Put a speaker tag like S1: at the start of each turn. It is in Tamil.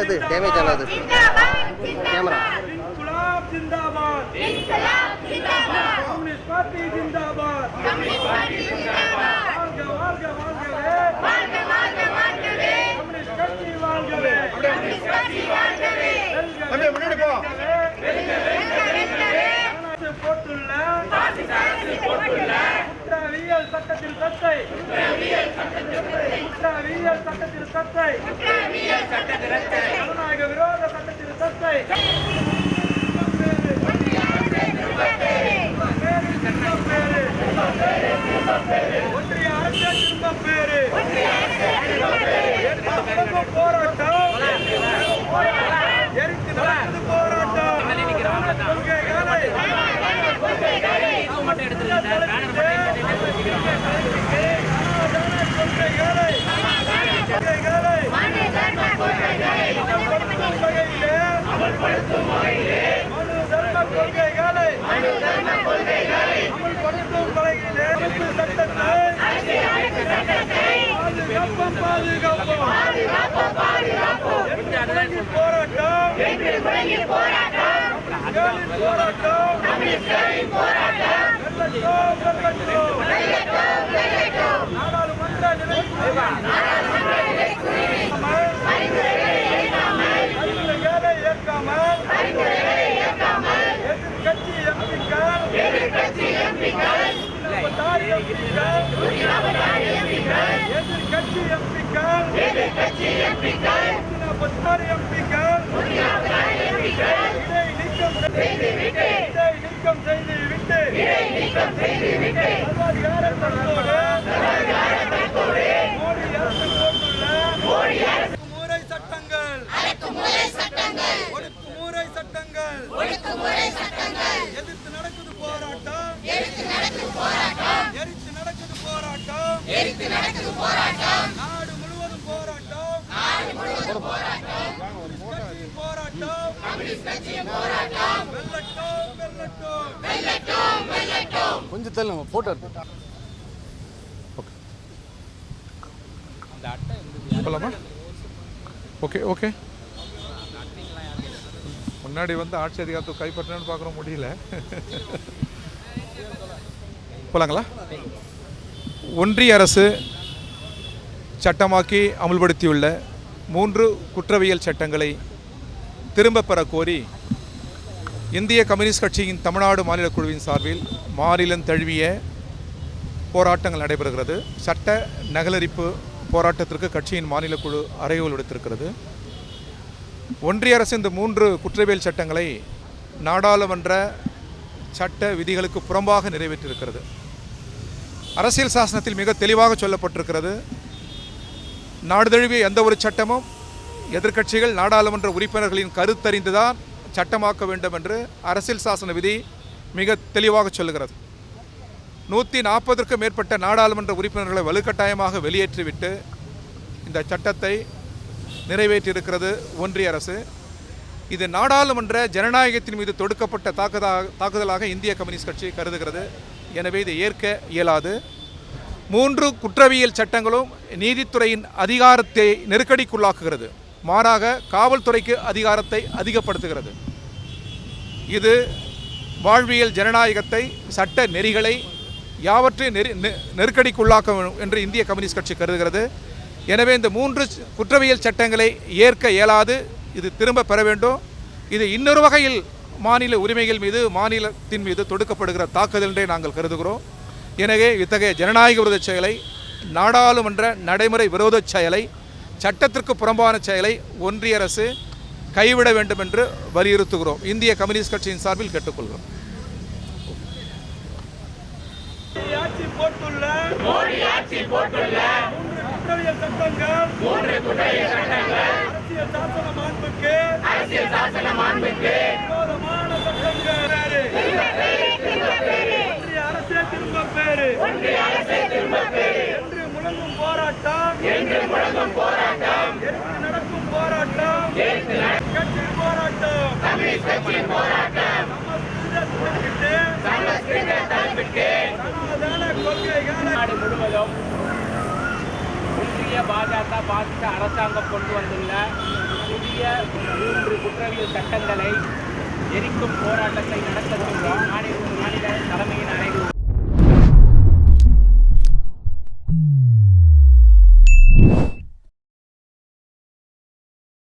S1: இது டேமேஜ் ஆனது கேமரா.
S2: சட்டத்தில் சட்டை ஜனநாயக விரோத சட்டத்தில் சட்டை ஒன்றிய அரசு திரும்ப பேரு போராட்டம் எரித்து நடக்குது போராட்டம் எதிர்த்து நடக்குது போராட்டம் எரித்து நடக்குது போராட்டம் நாடு முழுவதும் போராட்டம் வெல்லட்டும்
S1: கொஞ்சம் தள்ளு போட்டோ எடுத்து
S3: போலாமா? Okay okay. முன்னாடி வந்து ஆட்சி அதிகாரத்தை கைப்பற்றணும்னு பார்க்குறோம், முடியல. போலாங்களா? ஒன்றிய அரசு சட்டமாக்கி அமுல்படுத்தியுள்ள 3 குற்றவியல் சட்டங்களை திரும்ப பெற கோரி இந்திய கம்யூனிஸ்ட் கட்சியின் தமிழ்நாடு மாநில குழுவின் சார்பில் மாநிலம் தழுவிய போராட்டங்கள் நடைபெறுகிறது. சட்ட நகலரிப்பு போராட்டத்திற்கு கட்சியின் மாநில குழு அறைகோல் விடுத்திருக்கிறது. ஒன்றிய அரசு இந்த 3 குற்றவியல் சட்டங்களை நாடாளுமன்ற சட்ட விதிகளுக்கு புறம்பாக நிறைவேற்றியிருக்கிறது. அரசியல் சாசனத்தில் மிக தெளிவாக சொல்லப்பட்டிருக்கிறது, நாடு தழுவிய எந்த ஒரு சட்டமும் எதிர்க்கட்சிகள் நாடாளுமன்ற உறுப்பினர்களின் கருத்தறிந்துதான் சட்டமாக்க வேண்டும் என்று அரசியல் சாசன விதி மிக தெளிவாக சொல்லுகிறது. 140க்கும் மேற்பட்ட நாடாளுமன்ற உறுப்பினர்களை வலுக்கட்டாயமாக வெளியேற்றிவிட்டு இந்த சட்டத்தை நிறைவேற்றியிருக்கிறது ஒன்றிய அரசு. இது நாடாளுமன்ற ஜனநாயகத்தின் மீது தொடுக்கப்பட்ட தாக்குதலாக இந்திய கம்யூனிஸ்ட் கட்சி கருதுகிறது. எனவே இதை ஏற்க இயலாது. 3 குற்றவியல் சட்டங்களும் நீதித்துறையின் அதிகாரத்தை நெருக்கடிக்குள்ளாக்குகிறது, மாறாக காவல்துறைக்கு அதிகாரத்தை அதிகப்படுத்துகிறது. இது வாழ்வியல் ஜனநாயகத்தை, சட்ட நெறிகளை யாவற்றையும் நெருக்கடிக்குள்ளாக்கும் என்று இந்திய கம்யூனிஸ்ட் கட்சி கருதுகிறது. எனவே இந்த 3 குற்றவியல் சட்டங்களை ஏற்க இயலாது, இது திரும்ப பெற வேண்டும். இது இன்னொரு வகையில் மாநில உரிமைகள் மீது, மாநிலத்தின் மீது தொடுக்கப்படுகிற தாக்குதல் என்றே நாங்கள் கருதுகிறோம். எனவே இத்தகைய ஜனநாயக விரோத செயலை, நாடாளுமன்ற நடைமுறை விரோத செயலை, சட்டத்திற்கு புறம்பான செயலை ஒன்றிய அரசு கைவிட வேண்டும் என்று வலியுறுத்துகிறோம். இந்திய கம்யூனிஸ்ட் கட்சியின் சார்பில் கேட்டுக்கொள்கிறோம்.
S2: அரசியல் சாசன மாண்புக்கு விரோதமான சட்டங்கள் ஒன்றிய அரசே திரும்ப பேரு என்று முழங்கும் போராட்டம் எரித்து நடக்கும் போராட்டம் கட்சி போராட்டம்
S4: நாடு முழுவதும் ஒன்றிய பாஜக அரசாங்கம் கொண்டு வந்துள்ள புதிய புதிய 3 குற்றவியல் சட்டங்களை எரிக்கும் போராட்டத்தை நடத்த சொல்லி மாநில தலைமையின் அனைவரும்